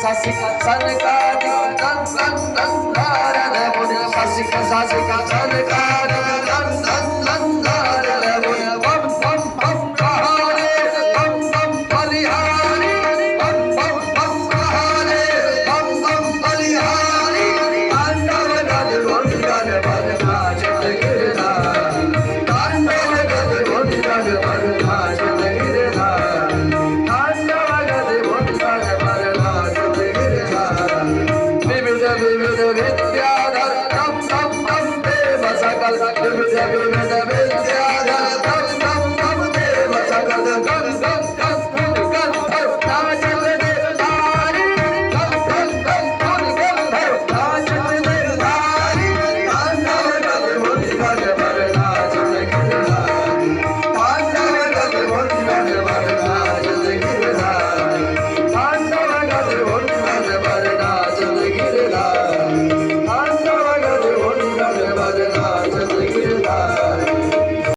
सासिका सनकादि दं दं दं धारल मुन सासिका सासिका सनकादि दं दं दं धारल मुन बम बम बम बहारे बम बम बलिहारी बम बम बम बहारे बम बम बलिहारी तांडव गद गुंजन वर नाचत गिरधार तांडव गद गुंजन वर नाचत गिरधार तांडव गद गुंजन वर नाचत गिरधार विविध विविध विद्याधर दम दम दम प्रेम सकल विविध विविध